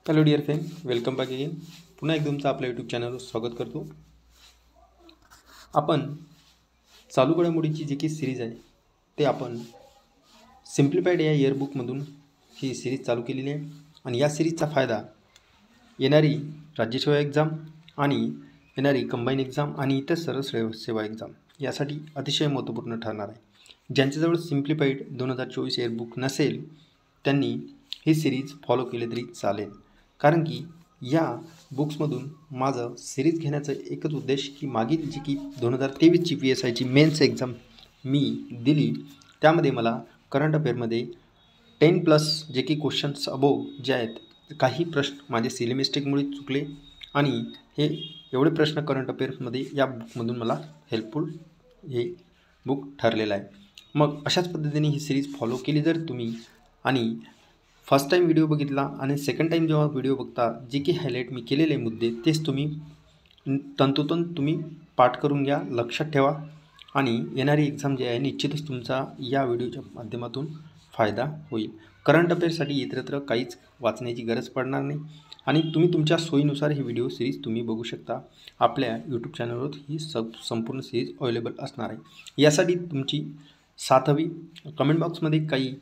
Hello dear friend, welcome back again. पुन्हा एक तुमचं आपल्या यूट्यूब चॅनलवर स्वागत करतो. आपण चालू घडामोडीची जी काही सिरीज आहे ते आपण सिम्प्लिफाईड या इयरबुकमधून ही सिरीज चालू केलेली आहे. आणि या सिरीजचा फायदा येणारी राज्यसेवा एक्झाम आणि येणारी कंबाईन एक्झाम आणि इतर सर्व सेवा एक्झाम यासाठी अतिशय महत्त्वपूर्ण ठरणार आहे. ज्यांच्याजवळ सिम्प्लिफाईड 2024 इयरबुक नसेल त्यांनी ही सिरीज फॉलो केली तरी चालेल. कारण की या बुक्समधून माझं सिरीज घेण्याचं एकच उद्देश की मागील जी की 2023ची PSIची मेन्स एक्झाम मी दिली त्यामध्ये मला करंट अफेअरमध्ये 10+ जे की क्वेश्चन्स अबोव जे आहेत काही प्रश्न माझे सिली मिस्टेकमुळे चुकले आणि हे एवढे प्रश्न करंट अफेअर्समध्ये या बुकमधून मला हेल्पफुल हे बुक ठरलेलं आहे. मग अशाच पद्धतीने ही सिरीज फॉलो केली जर तुम्ही आणि फर्स्ट टाईम व्हिडिओ बघितला आणि सेकंड टाईम जेव्हा व्हिडिओ बघता जे की हायलाईट मी केलेले मुद्दे तेच तुम्ही तंतोतंत तुम्ही पाठ करून घ्या, लक्षात ठेवा आणि येणारी एक्झाम जी आहे निश्चितच तुमचा या व्हिडिओच्या माध्यमातून फायदा होईल. करंट अफेअर्ससाठी इतरत्र काहीच वाचण्याची गरज पडणार नाही आणि तुम्ही तुमच्या सोयीनुसार ही व्हिडिओ सिरीज तुम्ही बघू शकता. आपल्या यूट्यूब चॅनलवर ही संपूर्ण सिरीज अवेलेबल असणार आहे. यासाठी तुमची साथ हवी. कमेंट बॉक्समध्ये काही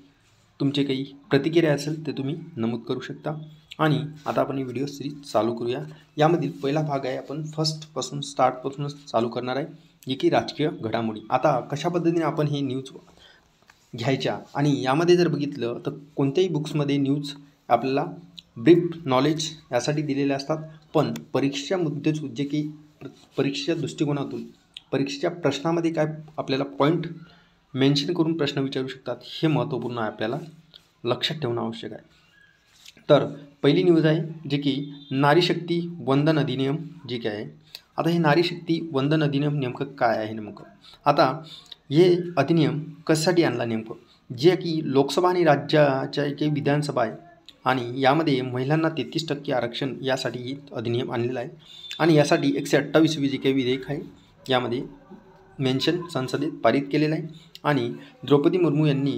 तुमचे काही प्रतिक्रिया असेल ते तुम्ही नमूद करू शकता. आणि आता आपण ही व्हिडिओ सिरीज चालू करूया. यामधील पहिला भाग आहे आपण फर्स्टपासून स्टार्टपासूनच चालू करणार आहे जे की राजकीय घडामोडी. आता कशा पद्धतीने आपण हे न्यूज घ्यायच्या आणि यामध्ये जर बघितलं तर कोणत्याही बुक्समध्ये न्यूज आपल्याला ब्रीफ नॉलेज यासाठी दिलेले असतात, पण परीक्षेच्या मुद्दे जे की परीक्षेच्या दृष्टिकोनातून परीक्षेच्या प्रश्नामध्ये काय आपल्याला पॉईंट मेन्शन करून प्रश्न विचारू शकतात हे महत्त्वपूर्ण आहे, आपल्याला लक्षात ठेवणं आवश्यक आहे. तर पहिली न्यूज आहे जे की नारी शक्ती वंदन अधिनियम जे काय आहे. आता हे नारी शक्ती वंदन अधिनियम नेमकं काय आहे? नेमकं आता हे अधिनियम कशासाठी आणला नेमकं, जे की लोकसभा आणि राज्याच्या काही विधानसभा आहे आणि यामध्ये महिलांना 33% आरक्षण यासाठी ही अधिनियम आणलेला आहे. आणि यासाठी 128 जे काही विधेयक आहे यामध्ये मेन्शन संसदेत पारित केलेलं आहे. आणि द्रौपदी मुर्मू यांनी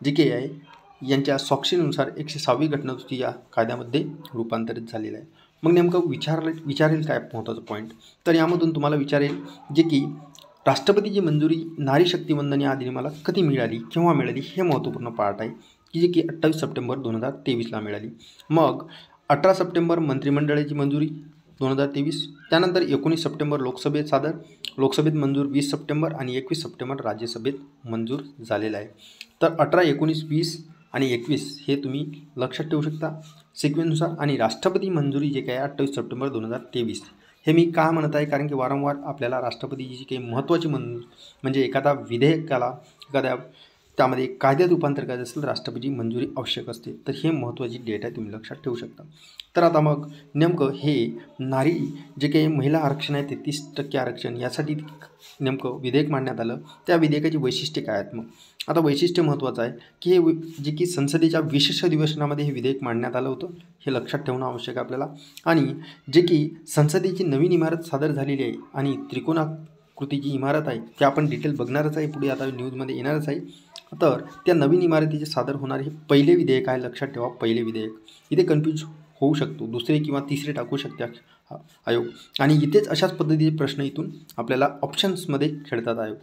जे काही आहे यांच्या स्वाक्षरीनुसार 106वी घटनादुरुस्ती या कायद्यामध्ये रूपांतरित झालेलं आहे. मग नेमकं विचारेल काय महत्त्वाचं पॉईंट, तर यामधून तुम्हाला विचारेल जे की राष्ट्रपतीची मंजुरी नारी शक्ती वंदन या अधिनियमाला कधी मिळाली, केव्हा मिळाली, हे महत्त्वपूर्ण पार्ट आहे की जे की 28 सप्टेंबर 2023ला मिळाली. मग 18 सप्टेंबर मंत्रिमंडळाची मंजुरी 2023, त्यानंतर 19 सप्टेंबर लोकसभेत सादर, लोकसभेत मंजूर 20 सप्टेंबर आणि 21 सप्टेंबर राज्यसभेत मंजूर झालेला आहे. तर 18, 19, 20 आणि 21 हे तुम्ही लक्षात ठेवू शकता सिक्वेन्सनुसार. आणि राष्ट्रपती मंजुरी जे काय 28 सप्टेंबर 2023 हे मी का म्हणत आहे, कारण की वारंवार आपल्याला राष्ट्रपतीची जी काही महत्त्वाची म्हणजे एखादा विधेयकाला एखाद्या त्यामध्ये कायद्यात रूपांतर करायचं असेल तर राष्ट्रपतीची मंजुरी आवश्यक असते. तर हे महत्त्वाची डेट आहे, तुम्ही लक्षात ठेवू शकता. तर आता मग नेमकं हे नारी जे काही महिला आरक्षण आहे 33% आरक्षण यासाठी नेमकं विधेयक मांडण्यात आलं, त्या विधेयकाची वैशिष्ट्ये काय आहेत? मग आता वैशिष्ट्य महत्त्वाचं आहे की हे जे की संसदेच्या विशेष अधिवेशनामध्ये हे विधेयक मांडण्यात आलं होतं, हे लक्षात ठेवणं आवश्यक आहे आपल्याला. आणि जे की संसदेची नवीन इमारत सादर झालेली आहे आणि त्रिकोणाकृतीची इमारत आहे ते आपण डिटेल बघणारच आहे, पुढे आता न्यूजमध्ये येणारच आहे. तर त्या नवीन इमारतीचे सादर होणारे हे पहिले विधेयक आहे, लक्षात ठेवा पहिले विधेयक. इथे कन्फ्यूज होऊ शकतो, दुसरे किंवा तिसरे टाकू शकते आयोग. आणि इथेच अशाच पद्धतीचे प्रश्न इथून आपल्याला ऑप्शन्समध्ये खेळतात आयोग.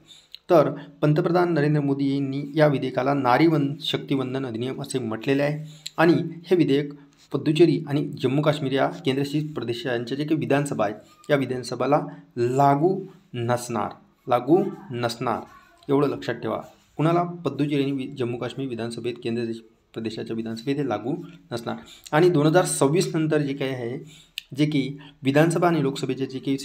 तर पंतप्रधान नरेंद्र मोदी यांनी या विधेयकाला नारी शक्ती वंदन अधिनियम असे म्हटलेले आहे. आणि हे विधेयक पुदुचेरी आणि जम्मू काश्मीर या केंद्रशासित प्रदेशांच्या जे काही विधानसभा आहे या विधानसभाला लागू नसणार एवढं लक्षात ठेवा. कुणाला? पुदुचेरी आणि जम्मू काश्मीर विधानसभेत केंद्रशासित प्रदेशाच्या विधानसभेत हे लागू नसणार. आणि 2026 नंतर जे काही आहे जे की विधानसभा आणि लोकसभेचे जे काही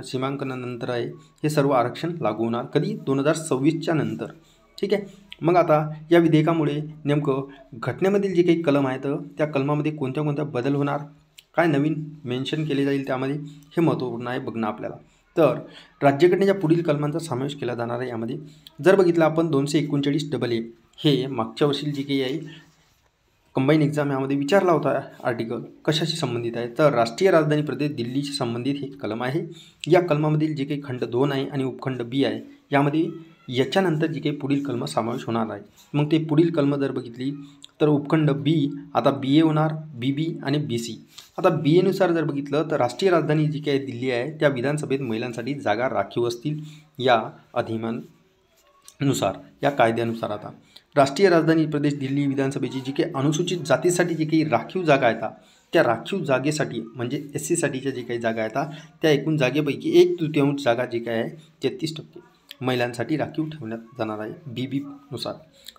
सीमांकनानंतर आहे हे सर्व आरक्षण लागू होणार. कधी? 2026च्या नंतर. ठीक आहे. मग आता या विधेयकामुळे नेमकं घटनेमधील जे काही कलम आहेत त्या कलमामध्ये कोणत्या कोणत्या बदल होणार, काय नवीन मेन्शन केले जाईल त्यामध्ये, हे महत्त्वपूर्ण आहे बघणं आपल्याला. तर राज्यघटनेच्या पुढील कलमांचा समावेश केला जाणार आहे यामध्ये. जर बघितलं आपण 239AA हे मागच्या वर्षी जे काही आहे कंबाईन एक्झाम यामध्ये विचारला होता आर्टिकल, कशाशी संबंधित आहे, तर राष्ट्रीय राजधानी प्रदेश दिल्लीशी संबंधित हे कलम आहे. या कलमामधील जे काही खंड 2 आहे आणि उपखंड B आहे यामध्ये याच्यानंतर जे काही पुढील कलम समावेश होणार आहे. मग ते पुढील कलम जर बघितली तर उपखंड बी आता BA होणार, BB आणि BC. आता BA नुसार जर बघितलं तर राष्ट्रीय राजधानी जी काही दिल्ली आहे त्या विधानसभेत महिलांसाठी जागा राखीव असतील या अधिनियमानुसार, या कायद्यानुसार. आता राष्ट्रीय राजधानी प्रदेश दिल्ली विधानसभेची जी काही अनुसूचित जातीसाठी जी काही राखीव जागा आहेत त्या राखीव जागेसाठी म्हणजे SC साठीच्या जे काही जागा आहेत त्या एकूण जागेपैकी 1/3 जागा जी काय आहे 33% महिलांसाठी राखीव ठेवण्यात जाणार आहे BB नुसार.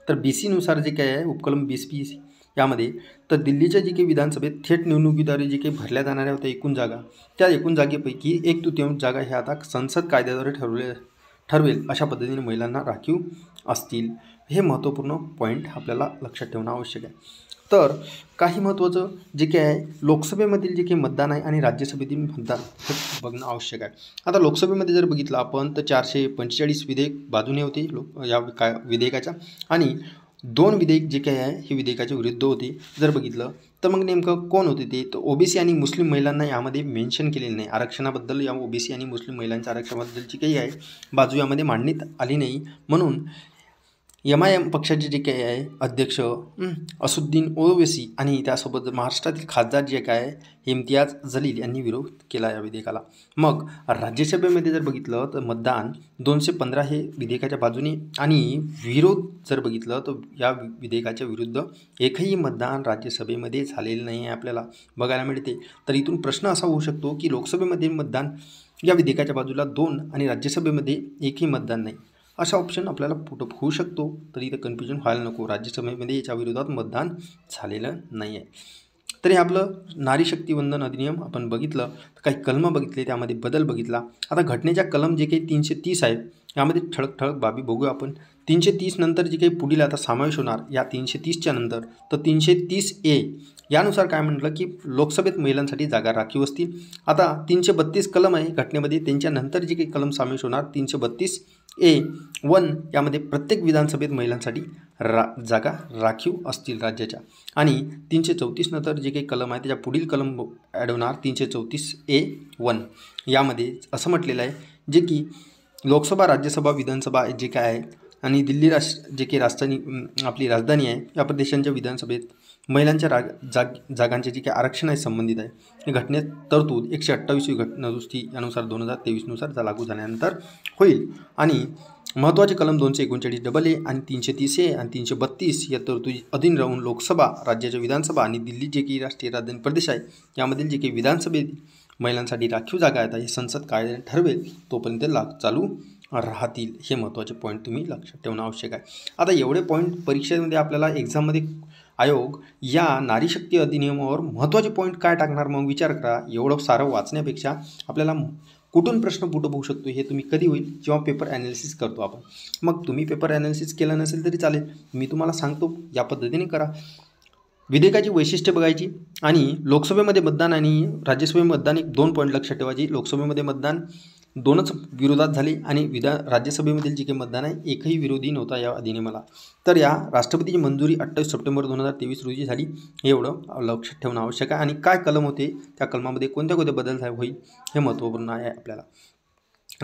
तर BC नुसार जे काय आहे उपकलम 20 यामध्ये तर दिल्लीच्या जी काही विधानसभेत थेट निवडणुकीद्वारे जी काही भरल्या जाणाऱ्या होत्या एकूण जागा त्या एकूण जागेपैकी 1/3 जागा ह्या आता संसद कायद्याद्वारे ठरवेल अशा पद्धतीने महिलांना राखीव असतील. हे महत्त्वपूर्ण पॉईंट आपल्याला लक्षात ठेवणं आवश्यक आहे. तर काही महत्त्वाचं जे काही आहे लोकसभेमधील जे काही मतदान आहे आणि राज्यसभेतील मतदान हे बघणं आवश्यक आहे. आता लोकसभेमध्ये जर बघितलं आपण तर 445 विधेयक बाजूने होते या विधेयकाच्या आणि 2 विधेयक जे काही आहे हे विधेयकाच्या विरुद्ध होते. जर बघितलं तर मग नेमकं कोण होते ते, तर OBC आणि मुस्लिम महिलांना यामध्ये मेन्शन केलेलं नाही. आरक्षणाबद्दल या OBC आणि मुस्लिम महिलांच्या आरक्षणाबद्दलची काही आहे बाजू यामध्ये मांडण्यात आली नाही. म्हणून MIM पक्षाचे जे काही आहे अध्यक्ष असुद्दीन ओवैसी आणि त्यासोबत महाराष्ट्रातील खासदार जे काय आहे इम्तियाज जलील यांनी विरोध केला या विधेयकाला. मग राज्यसभेमध्ये जर बघितलं तर मतदान 215 हे विधेयकाच्या बाजूने आणि विरोध जर बघितलं तर या विधेयकाच्या विरुद्ध एकही मतदान राज्यसभेमध्ये झालेलं नाही आहे आपल्याला बघायला मिळते. तर इथून प्रश्न असा होऊ शकतो की लोकसभेमध्ये मतदान या विधेयकाच्या बाजूला 2 आणि राज्यसभेमध्ये एकही मतदान नाही, असा ऑप्शन आपल्याला पुटअप होऊ शकतो. तरी इथं कन्फ्युजन व्हायला नको. राज्यसभेमध्ये याच्या विरोधात मतदान झालेलं नाही आहे. तर हे आपलं नारी शक्ती वंदन अधिनियम आपण बघितलं, तर काही कलम बघितले, त्यामध्ये बदल बघितला. आता घटनेच्या कलम जे काही 330 आहे यामध्ये ठळक बाबी बघूया आपण. 330 नंतर जे काही पुढील आता समावेश होणार या 330च्या नंतर तर 330A यानुसार काय म्हटलं की लोकसभेत महिलांसाठी जागा राखीव असतील. आता 332 कलम आहे घटनेमध्ये, त्यांच्यानंतर जे काही कलम समावेश होणार 332A(1) यामध्ये प्रत्येक विधानसभेत महिलांसाठी जागा राखीव असतील राज्याच्या. आणि 334 नंतर जे काही कलम आहे त्याच्या पुढील कलम ॲड होणार 334A(1) यामध्ये असं म्हटलेलं आहे जे की लोकसभा, राज्यसभा, विधानसभा जे काय आहे आणि दिल्ली जे काही आपली राजधानी आहे या प्रदेशांच्या विधानसभेत महिलांच्या जागांचे जे काही आरक्षण आहे संबंधित आहे हे घटनेत तरतूद 128वी घटनादुरुस्ती यानुसार 2023 नुसार लागू झाल्यानंतर होईल. आणि महत्त्वाचे कलम 239AA आणि 330A आणि 332 या तरतुदी अधीन राहून लोकसभा, राज्याच्या विधानसभा आणि दिल्ली जे काही राष्ट्रीय राजधानी प्रदेश आहे यामधील जे काही विधानसभेत महिलांसाठी राखीव जागा आहेत हे संसद कायद्याने ठरवेल तोपर्यंत चालू राहतील. हे महत्त्वाचे पॉईंट तुम्ही लक्षात ठेवणं आवश्यक आहे. आता एवढे पॉईंट परीक्षेमध्ये आपल्याला एक्झाममध्ये आयोग या नारी शक्ती अधिनियमावर महत्त्वाचे पॉईंट काय टाकणार मग विचार करा. एवढं सारं वाचण्यापेक्षा आपल्याला कुठून प्रश्न पुटअप होऊ शकतो हे तुम्ही कधी होईल जेव्हा पेपर ॲनालिसिस करतो आपण. मग तुम्ही पेपर ॲनालिसिस केलं नसेल तरी चालेल, मी तुम्हाला सांगतो या पद्धतीने करा. विधेयकाची वैशिष्ट्ये बघायची आणि लोकसभेमध्ये मतदान आणि राज्यसभेमध्ये मतदान 2 पॉईंट लक्षात ठेवायची. लोकसभेमध्ये मतदान 2च विरोधात झाले आणि राज्यसभेमधील जे काही मतदान आहे एकही विरोधी नव्हता या अधिनियमाला. तर या राष्ट्रपतीची मंजुरी 28 सप्टेंबर 2023 रोजी झाली. एवढं लक्षात ठेवणं आवश्यक आहे. आणि काय कलम होते त्या कलमामध्ये कोणत्या बदल होईल हे महत्त्वपूर्ण आहे आपल्याला.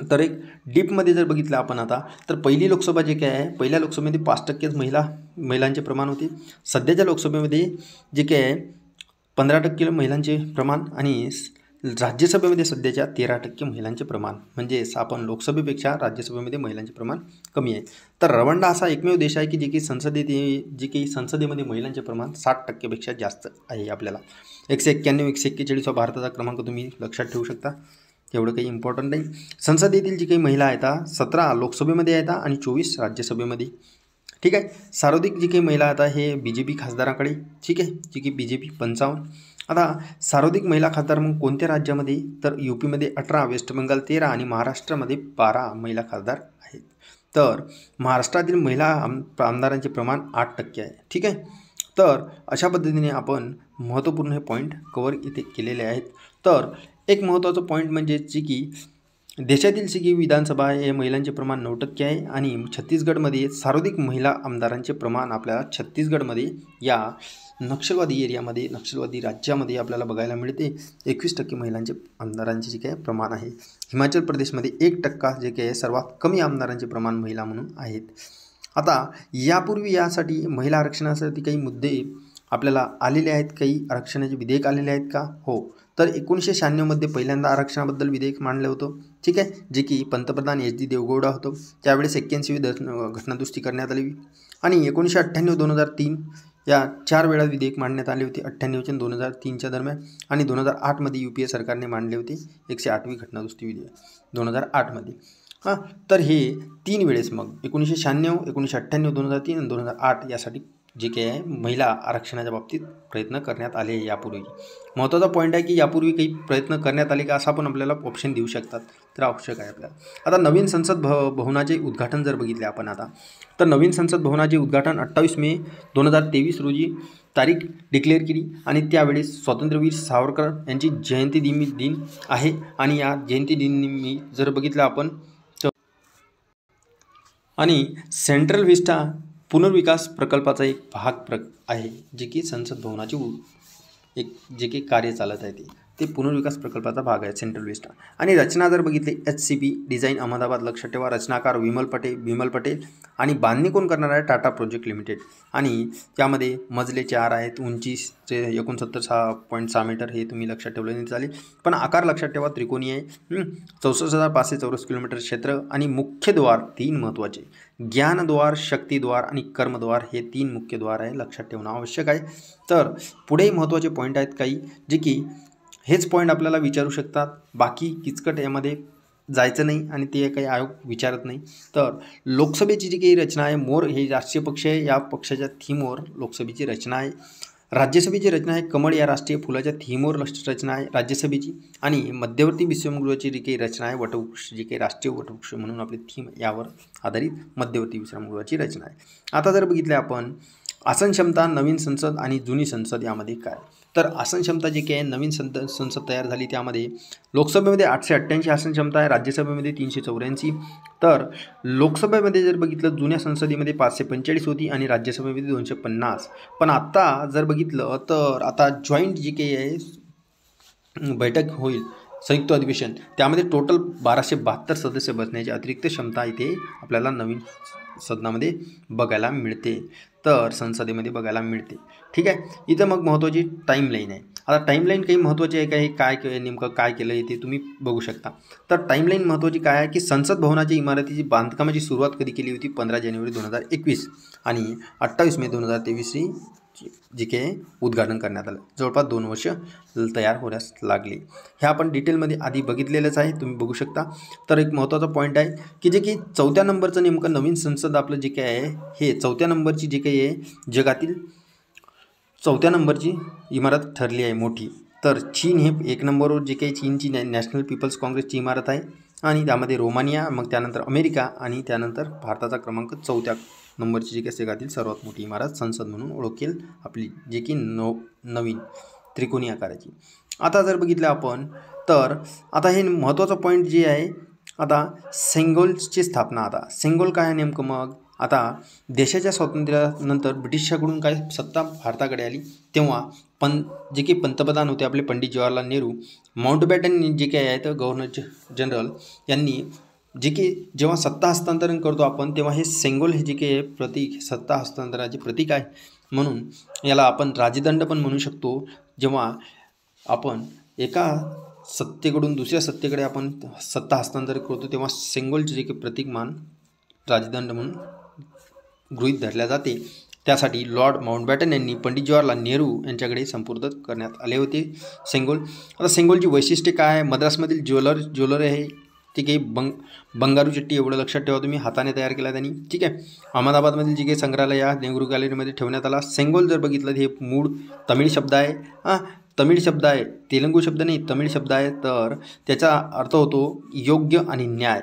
तर एक डीपमध्ये जर बघितलं आपण आता तर पहिली लोकसभा जे काय आहे पहिल्या लोकसभेमध्ये 5%च महिलांचे प्रमाण होते. सध्याच्या लोकसभेमध्ये जे काय आहे 15% महिलांचे प्रमाण आणि राज्यसभेमध्ये सध्याच्या 13% महिलांचे प्रमाण. म्हणजे आपण लोकसभेपेक्षा राज्यसभेमध्ये महिलांचे प्रमाण कमी आहे. तर रवांडा असा एकमेव देश आहे की जे काही संसदेमध्ये महिलांचे प्रमाण 60%पेक्षा जास्त आहे. आपल्याला 191, 141 भारताचा क्रमांक तुम्ही लक्षात ठेवू शकता. एवढं काही इम्पॉर्टंट नाही. संसदेतील जी काही महिला आहेत 17 लोकसभेमध्ये आहेत आणि 24 राज्यसभेमध्ये. ठीक आहे. सर्वाधिक जी काही महिला आहेत हे BJP खासदाराकडे. ठीक आहे, जी की BJP 55. आता सर्वाधिक महिला खासदार मग कोणत्या राज्यामध्ये तर UPमध्ये 18, वेस्ट बेंगाल 13 आणि महाराष्ट्रामध्ये 12 महिला खासदार आहेत. तर महाराष्ट्रातील महिला आमदारांचे प्रमाण 8% आहे. ठीक आहे. तर अशा पद्धतीने आपण महत्त्वपूर्ण हे पॉईंट कवर इथे केलेले आहेत. तर एक महत्त्वाचं पॉईंट म्हणजे जी की देशातील जी की विधानसभा आहे हे महिलांचे प्रमाण 9% आहे आणि छत्तीसगडमध्ये सर्वाधिक महिला आमदारांचे प्रमाण आपल्याला छत्तीसगडमध्ये या नक्षलवादी एरियामध्ये नक्षलवादी राज्यामध्ये आपल्याला बघायला मिळते. 21% महिलांचे आमदारांचे जे काही प्रमाण आहे. हिमाचल प्रदेशमध्ये 1% जे काही सर्वात कमी आमदारांचे प्रमाण महिला म्हणून आहेत. आता यापूर्वी यासाठी महिला आरक्षणासाठी काही मुद्दे आपल्याला आलेले आहेत, काही आरक्षणाचे विधेयक आलेले आहेत का? हो. तर 1996मध्ये पहिल्यांदा आरक्षणाबद्दल विधेयक मांडलं होतं, ठीक आहे, जे की पंतप्रधान एच डी देवेगौडा होतं. त्यावेळेस 81वी घटनादुरुस्ती करण्यात आली आणि 1998, 2003 या 4 वेळा विधेयक मांडण्यात आले होते, 98च्या 2003च्या दरम्यान. आणि 2008मध्ये UPA सरकारने मांडले होते 108वी घटनादुरुस्ती विधेयक 2008मध्ये. तर हे 3 वेळेस मग 1996, 1998, 2003 आणि 2008 यासाठी जे काही आहे महिला आरक्षणाच्या बाबतीत प्रयत्न करण्यात आले आहे यापूर्वी. महत्त्वाचा पॉईंट आहे की यापूर्वी काही प्रयत्न करण्यात आले का, असा पण आपल्याला ऑप्शन देऊ शकतात, तर आवश्यक आहे आपल्याला. आता नवीन संसद भवनाचे उद्घाटन जर बघितले आपण आता, तर नवीन संसद भवनाचे उद्घाटन 28 मे 2023 रोजी तारीख डिक्लेअर केली आणि त्यावेळेस स्वातंत्र्यवीर सावरकर यांची जयंती दिन आहे. आणि या जयंती दिनी जर बघितलं आपण आणि सेंट्रल व्हिस्टा पुनर्विकास प्रकल्पाचा एक भाग आहे, जे की संसद भवनाचे एक जे काही कार्य चालत आहे ते पुनर्विकास प्रकल्पाचा भाग आहे सेंट्रल व्हिस्टा. आणि रचना जर बघितली HCB डिझाईन अहमदाबाद, लक्षात ठेवा. रचनाकार बिमल पटेल आणि बांधणी कोण करणार आहे? Tata project limited. आणि त्यामध्ये मजले 4 आहेत, उंची 69.6 मीटर, हे तुम्ही लक्षात ठेवलं नाही चालेल, पण आकार लक्षात ठेवा त्रिकोणी आहे. 64,500 चौरस किलोमीटर क्षेत्र आणि मुख्य द्वार 3 महत्त्वाचे, ज्ञानद्वार, शक्तिद्वार आणि कर्मद्वार, हे 3 मुख्य द्वार आहे, लक्षात ठेवणं आवश्यक आहे. तर पुढे महत्त्वाचे पॉईंट आहेत काही, जे की हेच पॉईंट आपल्याला विचारू शकतात, बाकी किचकट यामध्ये जायचं नाही आणि ते काही आयोग विचारत नाही. तर लोकसभेची जी काही रचना आहे, मोर हे राष्ट्रीय पक्ष आहे, या पक्षाच्या थीमवर लोकसभेची रचना आहे. राज्यसभेची रचना आहे कमळ या राष्ट्रीय फुलाच्या थीमवर रचना आहे राज्यसभेची. आणि मध्यवर्ती विश्रामगृहाची जी काही रचना आहे वटवृक्ष, जी काही राष्ट्रीय वटवृक्ष म्हणून आपली थीम, यावर आधारित मध्यवर्ती विश्रामगृहाची रचना आहे. आता जर बघितले आपण आसन क्षमता, नवीन संसद आणि जुनी संसद यामध्ये काय, तर आसन क्षमता जी काही नवीन संसद तयार झाली त्यामध्ये लोकसभेमध्ये 888 आसन क्षमता आहे, राज्यसभेमध्ये 384. तर लोकसभेमध्ये जर बघितलं जुन्या संसदेमध्ये 545 होती आणि राज्यसभेमध्ये 250. पण आत्ता जर बघितलं तर आता जॉईंट जी काही आहे बैठक होईल, संयुक्त अधिवेशन, त्यामध्ये टोटल 1272 सदस्य बसण्याची अतिरिक्त क्षमता इथे आपल्याला नवीन सदनामध्ये बघायला मिळते, तर संसदेमध्ये बघायला मिळते. ठीक आहे. इथं मग महत्त्वाची टाईमलाईन आहे. आता टाईमलाईन काही महत्त्वाची आहे का, हे काय नेमकं काय केलं आहे ते तुम्ही बघू शकता. तर टाईमलाईन महत्त्वाची काय आहे की संसद भवनाच्या इमारतीची बांधकामाची सुरुवात कधी केली होती? 15 जानेवारी 2021 आणि 28 मे 2023 जे काही उद्घाटन करण्यात आलं. जवळपास 2 वर्ष तयार होण्यास लागले. हे आपण डिटेलमध्ये आधी बघितलेलंच आहे, तुम्ही बघू शकता. तर एक महत्त्वाचा पॉईंट आहे की जे की 4थ्या नंबरचं नेमकं नवीन संसद आपलं जे काही आहे, हे 4थ्या नंबरची जे काही आहे जगातील 4थ्या नंबरची इमारत ठरली आहे मोठी. तर चीन हे 1 नंबरवर जे काही चीनची नॅशनल पीपल्स काँग्रेसची इमारत आहे आणि त्यामध्ये रोमानिया, मग त्यानंतर अमेरिका आणि त्यानंतर भारताचा क्रमांक 4थ्या नंबरची जी काही जगातील सर्वात मोठी इमारत संसद म्हणून ओळखेल आपली, जे की नवीन त्रिकोणी आकाराची. आता जर बघितलं आपण तर आता हे महत्त्वाचा पॉईंट जे आहे, आता सेंगोलची स्थापना. आता सेंगोल काय आहे नेमकं? मग आता देशाच्या स्वातंत्र्यानंतर ब्रिटिशांकडून काय सत्ता भारताकडे आली तेव्हा जे काही पंतप्रधान होते आपले पंडित जवाहरलाल नेहरू, माउंटबॅटन जे काही आहेत गव्हर्नर जनरल, यांनी जे की जेव्हा सत्ता हस्तांतरण करतो आपण तेव्हा हे सेंगोल हे जे काही आहे प्रतीक, सत्ता हस्तांतरणाचे प्रतीक आहे, म्हणून याला आपण राजदंड पण म्हणू शकतो. जेव्हा आपण एका सत्तेकडून दुसऱ्या सत्तेकडे आपण सत्ता हस्तांतरण करतो तेव्हा सेंगोलचे जे काही प्रतीकमान राजदंड म्हणून गृहीत धरल्या जाते. त्यासाठी लॉर्ड माउंटबॅटन यांनी पंडित जवाहरलाल नेहरू यांच्याकडे संपूर्ण करण्यात आले होते सेंगोल. आता सेंगोलची वैशिष्ट्ये काय आहे? मद्रासमधील ज्वेलर आहे ते काही बंगारू चट्टी, एवढं लक्षात ठेवा तुम्ही, हाताने तयार केला त्यांनी. ठीक आहे. अहमदाबादमधील जे काही संग्रहालय या नेहरू गॅलरीमध्ये ठेवण्यात आला. सेंगोल जर बघितलं हे मूळ तमिळ शब्द आहे, तमिळ शब्द आहे, तेलुगू शब्द नाही, तमिळ शब्द आहे. तर त्याचा अर्थ होतो योग्य आणि न्याय.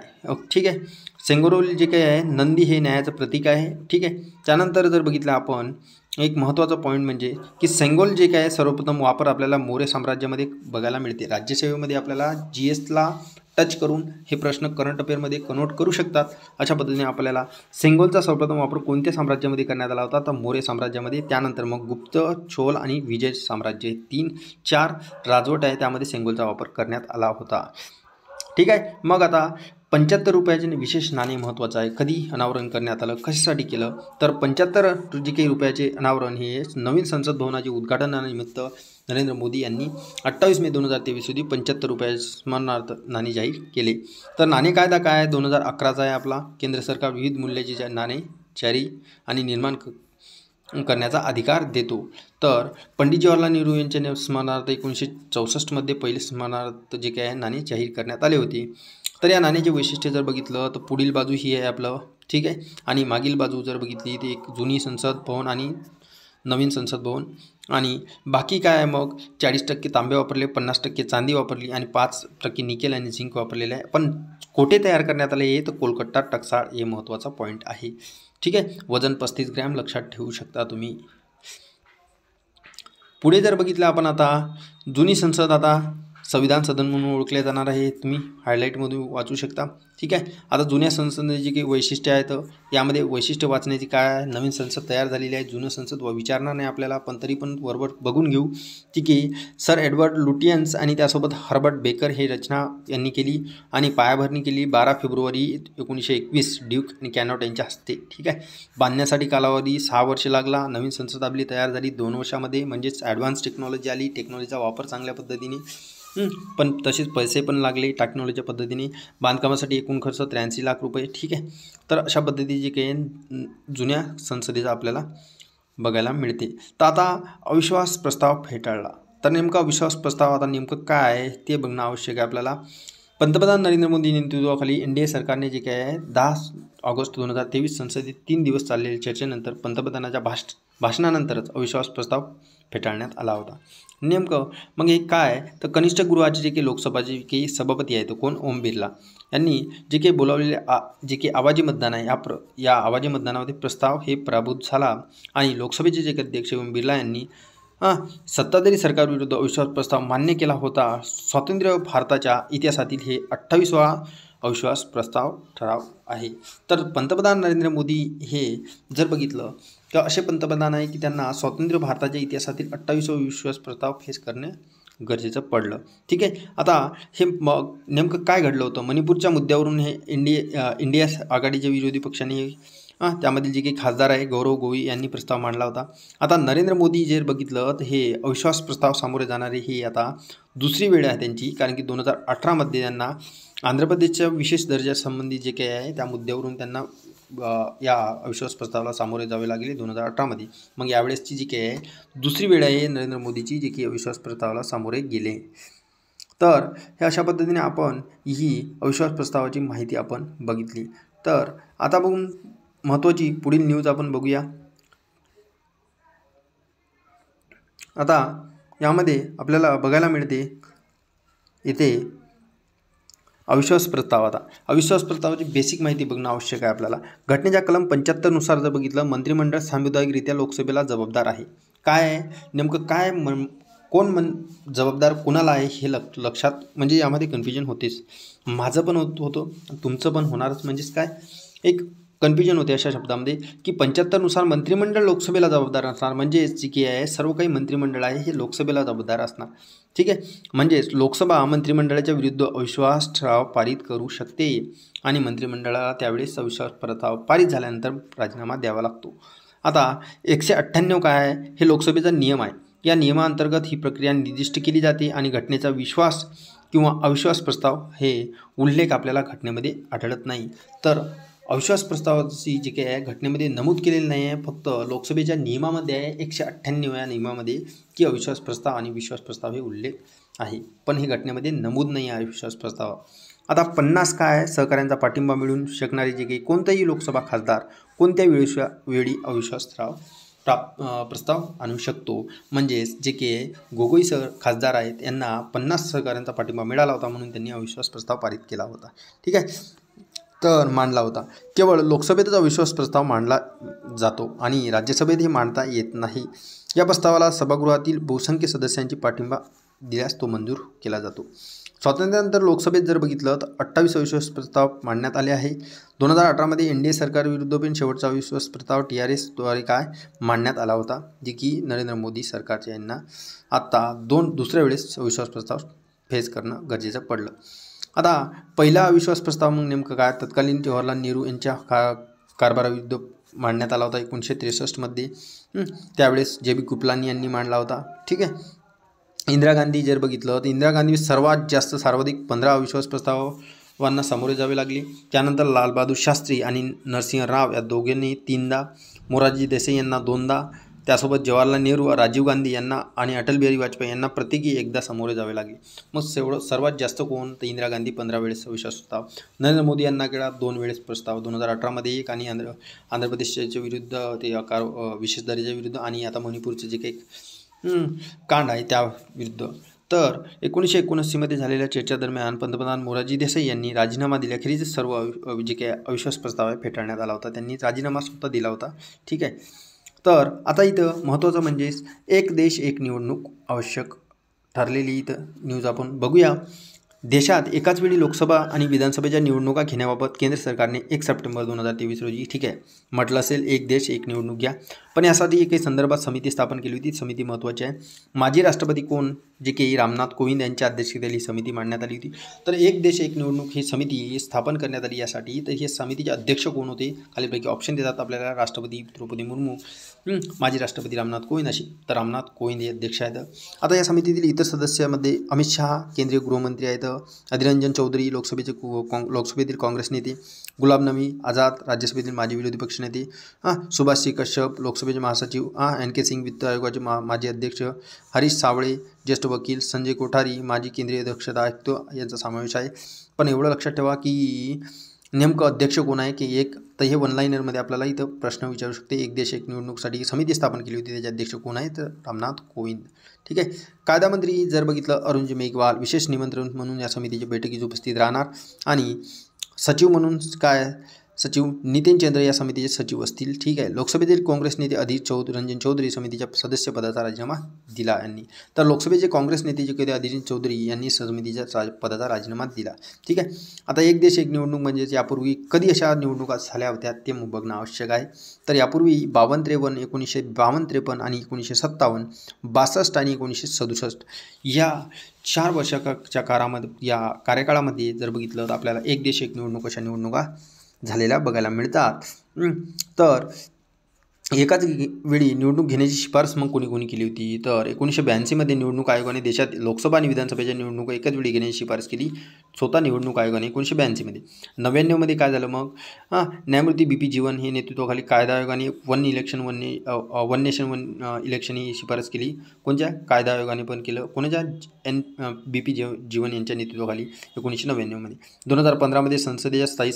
ठीक आहे. सेंगोल जे काही आहे नंदी हे न्यायाचं प्रतीक आहे. ठीक आहे. त्यानंतर जर बघितलं आपण एक महत्त्वाचा पॉईंट म्हणजे की सेंगोल जे काय सर्वप्रथम वापर आपल्याला मौर्य साम्राज्यामध्ये बघायला मिळते. राज्यसेवेमध्ये आपल्याला GSला टच करून हे प्रश्न करंट अफेअरमध्ये कन्वर्ट करू शकतात. अशा पद्धतीने आपल्याला सेंगोलचा सर्वप्रथम वापर कोणत्या साम्राज्यामध्ये करण्यात आला होता? तर मौर्य साम्राज्यामध्ये. त्यानंतर मग गुप्त, चोल आणि विजय साम्राज्य, 3-4 राजवट आहे त्यामध्ये सेंगोलचा वापर करण्यात आला होता. ठीक आहे. मग आता 75 रुपयाचे विशेष नाणे महत्त्वाचं आहे. कधी अनावरण करण्यात आलं, कशासाठी केलं, तर 75 जे काही रुपयाचे अनावरण हे नवीन संसद भवनाचे उद्घाटनानिमित्त नरेंद्र मोदी यांनी 28 मे 2023 रोजी 75 रुपये स्मरणार्थ नाणे जाहीर केले. तर नाणे कायदा काय आहे 2011चा आहे आपला. केंद्र सरकार विविध मूल्याचे नाणे जारी आणि निर्माण करण्याचा अधिकार देतो. तर पंडित जवाहरलाल नेहरू यांच्या स्मरणार्थ 1964 पहिले स्मरणार्थ जे काय नाणे जाहीर करण्यात आले होते. तर या नाण्याचे वैशिष्ट्य जर बघितलं तर पुढील बाजू ही आहे आपलं, ठीक आहे, आणि मागील बाजू जर बघितली तर एक जुनी संसद भवन आणि नवीन संसद भवन. आणि बाकी काय आहे मग 40% तांबे वापरले, 50% चांदी वापरली आणि 5% निकेल आणि झिंक वापरलेले आहे. पण कोठे तयार करण्यात आले हे तर कोलकाता टकसाळ हे महत्त्वाचा पॉईंट आहे, ठीक आहे. वजन 35 ग्रॅम लक्षात ठेवू शकता तुम्ही. पुढे जर बघितलं आपण आता जुनी संसद आता संविधान सदन म्हणून ओळखले जाणार आहे, तुम्ही हायलाईटमधून वाचू शकता, ठीक आहे. आता जुन्या संसदेची जी काही वैशिष्ट्य आहेत यामध्ये वैशिष्ट्य वाचण्याची काय, नवीन संसद तयार झालेली आहे, जुनं संसद विचारणार नाही आपल्याला, पण तरी पण बरोबर बघून घेऊ, ठीक आहे. सर एडवर्ड लुटियन्स आणि त्यासोबत हर्बर्ट बेकर हे रचना यांनी केली आणि पायाभरणी केली 12 फेब्रुवारी 1921 ड्यूक आणि कॅनॉट यांच्या हस्ते, ठीक आहे. बांधण्यासाठी कालावधी 6 वर्षे लागला. नवीन संसद आपली तयार झाली 2 वर्षामध्ये, म्हणजेच ॲडव्हान्स टेक्नॉलॉजी आली, टेक्नॉलॉजीचा वापर चांगल्या पद्धतीने, पण तसेच पैसे पण लागले टेक्नॉलॉजीच्या पद्धतीने. बांधकामासाठी एकूण खर्च 83 लाख रुपये, ठीक आहे. तर अशा पद्धतीची काही जुन्या संसदेचा आपल्याला बघायला मिळते. तर आता अविश्वास प्रस्ताव फेटाळला. तर नेमका अविश्वास प्रस्ताव आता नेमकं काय आहे ते बघणं आवश्यक आहे आपल्याला. पंतप्रधान नरेंद्र मोदी नेतृत्वाखाली एनडीए सरकारने जे काय आहे 10 ऑगस्ट 2023 संसदेत 3 दिवस चाललेल्या चर्चेनंतर पंतप्रधानाच्या भाषणानंतरच अविश्वास प्रस्ताव फेटाळण्यात आला होता. नेमकं मग हे काय, तर कनिष्ठ गृहाचे जे काही लोकसभाचे काही सभापती आहे तो कोण, ओम बिर्ला यांनी जे काही बोलावलेले जे काही आवाजी मतदान आहे या आवाजी मतदानामध्ये प्रस्ताव हे पराभूत झाला आणि लोकसभेचे जे अध्यक्ष ओम बिर्ला यांनी सत्ताधारी सरकारविरुद्ध अविश्वास प्रस्ताव मान्य केला होता. स्वातंत्र्य भारताच्या इतिहासातील हे 28वा अविश्वास प्रस्ताव ठराव आहे. तर पंतप्रधान नरेंद्र मोदी हे जर बघितलं तर असे पंतप्रधान आहे की त्यांना स्वातंत्र्य भारताच्या इतिहासातील 28वा अविश्वास प्रस्ताव फेस करणे गरजेचं पडलं, ठीक आहे. आता हे मग नेमकं काय घडलं होतं, मणिपूरच्या मुद्द्यावरून हे इंडिया आघाडीच्या विरोधी पक्षाने त्यामधील जे काही खासदार आहे गौरव गोगोई यांनी प्रस्ताव मांडला होता. आता नरेंद्र मोदी जर बघितलं तर हे अविश्वास प्रस्ताव सामोरे जाणारे ही आता दुसरी वेळ आहे त्यांची, कारण की 2018मध्ये त्यांना आंध्र प्रदेशच्या विशेष दर्जासंबंधी जे काही आहे त्या मुद्द्यावरून त्यांना या अविश्वास प्रस्तावाला सामोरे जावे लागले 2018मध्ये. मग यावेळेसची जी काही आहे दुसरी वेळ आहे नरेंद्र मोदीची जे की अविश्वास प्रस्तावाला सामोरे गेले. तर हे अशा पद्धतीने आपण ही अविश्वास प्रस्तावाची माहिती आपण बघितली. तर आता बघून महत्त्वाची पुढील न्यूज आपण बघूया. आता यामध्ये आपल्याला बघायला मिळते इथे अविश्वास प्रस्ताव. आता अविश्वास प्रस्तावाची बेसिक माहिती बघणं आवश्यक आहे आपल्याला. घटनेच्या कलम 75 नुसार जर बघितलं मंत्रिमंडळ सामुदायिकरित्या लोकसभेला जबाबदार आहे. काय आहे नेमकं काय कोण जबाबदार कोणाला आहे हे लक्षात, म्हणजे यामध्ये कन्फ्युजन होतेच, माझं पण होतं तुमचं पण होणारच. म्हणजेच काय एक कन्फ्युजन होते अशा शब्दामध्ये की 75 नुसार मंत्रिमंडळ लोकसभेला जबाबदार असणार, म्हणजेच जी की आहे सर्व काही मंत्रिमंडळ आहे हे लोकसभेला जबाबदार असणार, ठीक आहे. म्हणजेच लोकसभा मंत्रिमंडळाच्या विरुद्ध अविश्वास ठराव पारित करू शकते आणि मंत्रिमंडळाला त्यावेळेस अविश्वास प्रस्ताव पारित झाल्यानंतर राजीनामा द्यावा लागतो. आता 198 काय आहे, हे लोकसभेचा नियम आहे. या नियमाअंतर्गत ही प्रक्रिया निर्दिष्ट केली जाते आणि घटनेचा विश्वास किंवा अविश्वास प्रस्ताव हे उल्लेख आपल्याला घटनेमध्ये आढळत नाही. तर अविश्वास प्रस्तावाची जी काही आहे घटनेमध्ये नमूद केलेली नाही आहे, फक्त लोकसभेच्या नियमामध्ये आहे 198 या नियमामध्ये की अविश्वास प्रस्ताव आणि विश्वास प्रस्ताव हे उल्लेख आहे, पण हे घटनेमध्ये नमूद नाही आहे अविश्वास प्रस्ताव. आता 50 काय आहे, सहकाऱ्यांचा पाठिंबा मिळून शकणारे जे काही कोणताही लोकसभा खासदार कोणत्या वेळी अविश्वास प्रस्ताव आणू शकतो. म्हणजेच जे काही गोगोई खासदार आहेत यांना 50 सहकाऱ्यांचा पाठिंबा मिळाला होता म्हणून त्यांनी अविश्वास प्रस्ताव पारित केला होता, ठीक आहे, तर मांडला होता. केवळ लोकसभेतच अविश्वास प्रस्ताव मांडला जातो आणि राज्यसभेत हे मांडता येत नाही. या प्रस्तावाला सभागृहातील बहुसंख्य सदस्यांची पाठिंबा दिल्यास तो मंजूर केला जातो. स्वातंत्र्यानंतर लोकसभेत जर बघितलं तर 28 अविश्वास प्रस्ताव मांडण्यात आले आहे. 2018मध्ये एनडीए सरकारविरुद्ध पण शेवटचा अविश्वास प्रस्ताव TRSद्वारे काय मांडण्यात आला होता, जे की नरेंद्र मोदी सरकारच्या यांना आत्ता दुसऱ्या वेळेस अविश्वास प्रस्ताव फेस करणं गरजेचं पडलं. आता पहिला अविश्वास प्रस्ताव मग नेमकं काय, तत्कालीन जवाहरलाल नेहरू यांच्या कारभाराविरुद्ध मांडण्यात आला होता 1963मध्ये. त्यावेळेस जे बी कृपलानी यांनी मांडला होता. ठीक आहे. इंदिरा गांधी जर बघितलं तर इंदिरा गांधी सर्वात जास्त सर्वाधिक 15 अविश्वास प्रस्तावांना सामोरे जावे लागले. त्यानंतर लालबहादूर शास्त्री आणि नरसिंह राव या दोघांनी 3दा, मोरारजी देसाई यांना 2दा, त्यासोबत जवाहरलाल नेहरू, राजीव गांधी यांना आणि अटल बिहारी वाजपेयी यांना प्रत्येकी एकदा सामोरे जावे लागले. मग सर्वात जास्त कोण, तर इंदिरा गांधी 15 वेळेस अविश्वास प्रस्ताव. नरेंद्र मोदी यांना केला 2 वेळेस प्रस्ताव, 2018मध्ये 1 आणि आंध्र प्रदेशच्या विरुद्ध ते विशेष दर्जाच्या विरुद्ध आणि आता मणिपूरचे जे काही कांड आहे त्या विरुद्ध. तर 1979मध्ये झालेल्या चर्चेदरम्यान पंतप्रधान मोरारजी देसाई यांनी राजीनामा दिल्याखेरीज सर्व जे काही अविश्वास प्रस्ताव आहे फेटाळण्यात आला होता. त्यांनी राजीनामा सुद्धा दिला होता. ठीक आहे. तर आता इथं महत्त्वाचं म्हणजे एक देश एक निवडणूक आवश्यक ठरलेली इथं न्यूज आपण बघूया. देशात एकाच वेळी लोकसभा आणि विधानसभेच्या निवडणुका घेण्याबाबत केंद्र सरकारने 1 सप्टेंबर 2023 रोजी ठीक आहे म्हटलं असेल, एक देश एक निवडणूक घ्या. पण यासाठी काही संदर्भात समिती स्थापन केली होती. समिती महत्त्वाची आहे. माजी राष्ट्रपती कोण, जे की रामनाथ कोविंद यांच्या अध्यक्षतेखाली समिती मांडण्यात आली होती. तर एक देश एक निवडणूक ही समिती स्थापन करण्यात आली यासाठी. तर हे समितीचे अध्यक्ष कोण होते, खालीपैकी ऑप्शन देतात आपल्याला, राष्ट्रपती द्रौपदी मुर्मू, माजी राष्ट्रपती रामनाथ कोविंद अशी. तर रामनाथ कोविंद हे अध्यक्ष आहेत. आता या समितीतील इतर सदस्यामध्ये अमित शहा केंद्रीय गृहमंत्री आहेत, अधीर रंजन चौधरी लोकसभेतील काँग्रेस नेते, गुलाम नबी आझाद राज्यसभेतील माजी विरोधी पक्ष नेते, सुभाष सिंग कश्यप लोकसभेचे महासचिव, NK सिंग वित्त आयोगाचे माजी अध्यक्ष, हरीश सावळे ज्येष्ठ वकील, संजय कोठारी माजी केंद्रीय दक्षता आयुक्त यांचा समावेश आहे. पण एवढं लक्षात ठेवा की नेमकं अध्यक्ष कोण आहे की एक, तर हे वन लाईनरमध्ये आपल्याला इथं प्रश्न विचारू शकते. एक देश एक निवडणूकसाठी समिती स्थापन केली होती, त्याचे अध्यक्ष कोण आहे, तर रामनाथ कोविंद. ठीक आहे. कायदा मंत्री जर बघितलं अरुण मेघवाल विशेष निमंत्रण म्हणून या समितीच्या बैठकीत उपस्थित राहणार. आणि सचिव म्हणून काय, सचिव नितीन चंद्र या समितीचे सचिव असतील. ठीक आहे. लोकसभेतील काँग्रेस नेते अधीर रंजन चौधरी समितीच्या सदस्यपदाचा राजीनामा दिला यांनी. तर लोकसभेचे काँग्रेस नेते जे कधी अधीर चौधरी यांनी समितीच्या पदाचा राजीनामा दिला. ठीक आहे. आता एक देश एक निवडणूक म्हणजे यापूर्वी कधी अशा निवडणुका झाल्या होत्या ते बघणं आवश्यक आहे. तर यापूर्वी 52-53, 1952-53 आणि 1957, 62 आणि 1967 या 4 वर्षाच्या या कार्यकाळामध्ये जर बघितलं तर आपल्याला एक देश एक निवडणूक अशा निवडणुका झालेल्या बघायला मिळतात. तर एकाच वेळी निवडणूक घेण्याची शिफारस मग कोणी केली होती, तर 1982मध्ये निवडणूक आयोगाने देशात लोकसभा आणि विधानसभेच्या निवडणुका एकाच वेळी घेण्याची शिफारस केली, स्वतः निवडणूक आयोगाने 1982मध्ये. 99मध्ये काय झालं मग, न्यायमूर्ती BP जीवन हे नेतृत्वाखाली कायदा आयोगाने वन नेशन वन इलेक्शन ही शिफारस केली. कोणत्या कायदा आयोगाने पण केलं, कोणाच्या BP जीवन यांच्या नेतृत्वाखाली 1999मध्ये. 2015मध्ये संसदेच्या स्थायी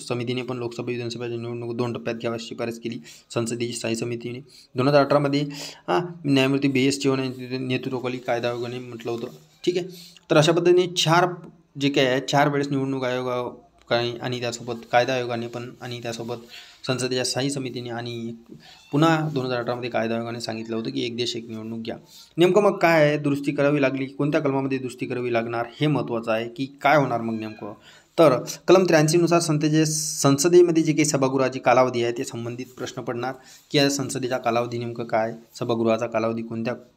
समितीने पण लोकसभा विधानसभेच्या निवडणूक 2 टप्प्यात घ्याव्यास शिफारस केली संसदेची स्थायी समितीने. 2018मध्ये न्यायमूर्ती BS जीवन यांच्या नेतृत्वाखाली कायदा आयोगाने म्हटलं होतं. ठीक आहे. तर अशा पद्धतीने 4 जे काय आहे 4 वेळेस निवडणूक आयोग आणि त्यासोबत कायदा आयोगाने पण आणि त्यासोबत संसदेच्या स्थायी समितीने आणि पुन्हा 2018मध्ये कायदा आयोगाने सांगितलं होतं की एक देश एक निवडणूक घ्या. नेमकं मग काय आहे, दुरुस्ती करावी लागली, कोणत्या कलमामध्ये दुरुस्ती करावी लागणार हे महत्त्वाचं आहे की काय होणार मग नेमकं. तर कलम 83नुसार संसदेमध्ये जे काही सभागृहाची कालावधी आहे ते संबंधित प्रश्न पडणार की या संसदेचा कालावधी नेमकं काय, सभागृहाचा कालावधी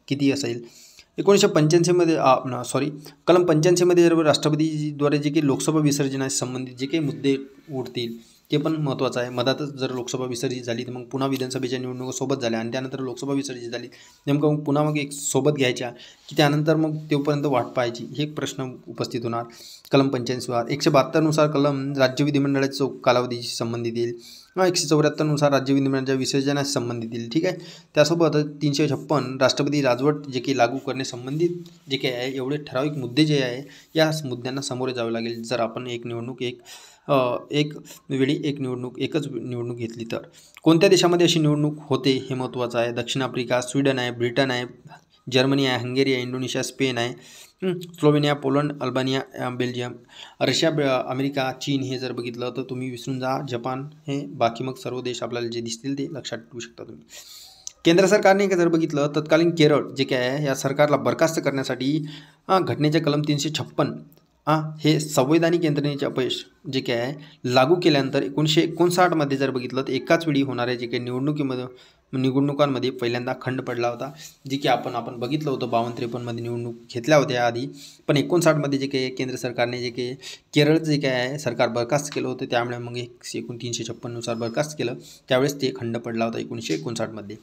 किती असेल. 1985मध्ये कलम 85मध्ये जर राष्ट्रपतीद्वारे जे काही लोकसभा विसर्जनाशी संबंधित जे काही मुद्दे उठतील ते पण महत्त्वाचं आहे. मधातच जर लोकसभा विसर्जित झाली तर मग पुन्हा विधानसभेच्या निवडणुका सोबत झाल्या आणि त्यानंतर लोकसभा विसर्जित झाली, नेमकं मग पुन्हा एक सोबत घ्यायच्या की त्यानंतर मग तोपर्यंत वाट पाहायची, हे एक प्रश्न उपस्थित होणार. कलम 85 172नुसार कलम राज्य विधिमंडळाच्या कालावधीशी संबंधित येईल. 174नुसार राज्य विधिमंडळाच्या विसर्जनाशी संबंधित येईल. ठीक आहे. त्यासोबत 356 राष्ट्रपती राजवट जे काही लागू करणे संबंधित जे काही आहे एवढे ठराविक मुद्दे जे आहे या मुद्द्यांना सामोरे जावे लागेल जर आपण एक वेळी एकच निवडणूक घेतली तर. कोणत्या देशामध्ये अशी निवडणूक होते हे महत्त्वाचं आहे. दक्षिण आफ्रिका, स्वीडन आहे, ब्रिटन आहे, जर्मनी आहे, हंगेरी आहे, इंडोनेशिया, स्पेन आहे, Slovenia, Poland, Albania, Belgium, Russia, America, चीन हे जर बघितलं तर तुम्ही विसरून जा. जपान हे बाकी मग सर्व देश आपल्याला जे दिसतील ते लक्षात ठेवू शकता तुम्ही. केंद्र सरकारने जर बघितलं तत्कालीन केरळ जे काय आहे या सरकारला बरखास्त करण्यासाठी घटनेचे कलम 356 हे संवैधानिक यंत्रणेचे अपयश जे काय आहे लागू केल्यानंतर 1959मध्ये जर बघितलं तर एकाच वेळी होणाऱ्या जे काही निवडणुकीमध्ये निवडणुकांमध्ये पहिल्यांदा खंड पडला होता, जे की आपण बघितलं होतं 52-53मध्ये निवडणूक घेतल्या होत्या आधी. पण 59मध्ये जे काही केंद्र सरकारने जे काही केरळचं जे काय आहे सरकार बरखास्त केलं होतं, त्यामुळे मग 356 नुसार बरखास्त केलं. त्यावेळेस ते खंड पडला होता 1959मध्ये.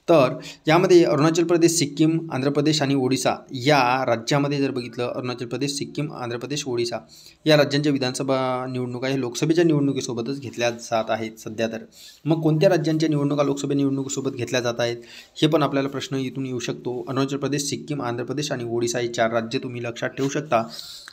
तर यामध्ये अरुणाचल प्रदेश, सिक्कीम, आंध्र प्रदेश आणि ओडिशा या राज्यामध्ये जर बघितलं, अरुणाचल प्रदेश, सिक्कीम, आंध्र प्रदेश, ओडिशा या राज्यांच्या विधानसभा निवडणुका हे लोकसभेच्या निवडणुकीसोबतच घेतल्या जात आहेत सध्या. तर मग कोणत्या राज्यांच्या निवडणुका लोकसभा निवडणुकीसोबत घेतल्या जात आहेत हे पण आपल्याला प्रश्न इथून येऊ शकतो. अरुणाचल प्रदेश, सिक्कीम, आंध्र प्रदेश आणि ओडिशा हे 4 राज्य तुम्ही लक्षात ठेवू शकता.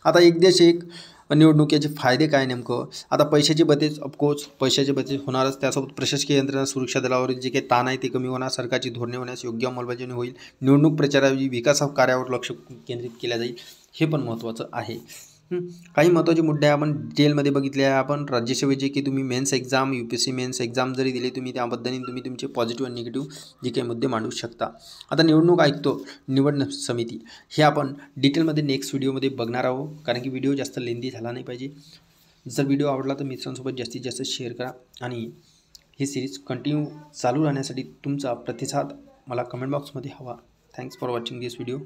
आता एक देश एक निवडणुकीचे फायदे काय नेमकं? आता पैशाची बचत, ऑफकोर्स पैशाची बचत होणारच, त्यासोबत प्रशासकीय यंत्रणा, सुरक्षा दलावरील जे काही ताण आहे ते कमी होणार, सरकारची धोरणे होण्यास योग्य अंमलबजावणी होईल, निवडणूक प्रचाराऐवजी विकास कार्यावर लक्ष केंद्रित केल्या जाईल, हे पण महत्त्वाचं आहे. काही महत्त्वाचे मुद्दे आपण डिटेलमध्ये बघितले आहे. आपण राज्यसेवेचे की तुम्ही mains exam, UPSC mains exam जरी दिली तुम्ही, त्याबद्दल तुम्ही तुमचे पॉझिटिव्ह आणि निगेटिव्ह जे काही मुद्दे मांडू शकता. आता निवडणूक आयुक्त, निवड समिती हे आपण डिटेलमध्ये नेक्स्ट व्हिडिओमध्ये बघणार आहोत, कारण की व्हिडिओ जास्त लेंदी झाला नाही पाहिजे. जर व्हिडिओ आवडला तर मित्रांसोबत जास्तीत जास्त शेअर करा आणि ही सिरीज कंटिन्यू चालू राहण्यासाठी तुमचा प्रतिसाद मला कमेंट बॉक्समध्ये हवा. Thanks for watching this video.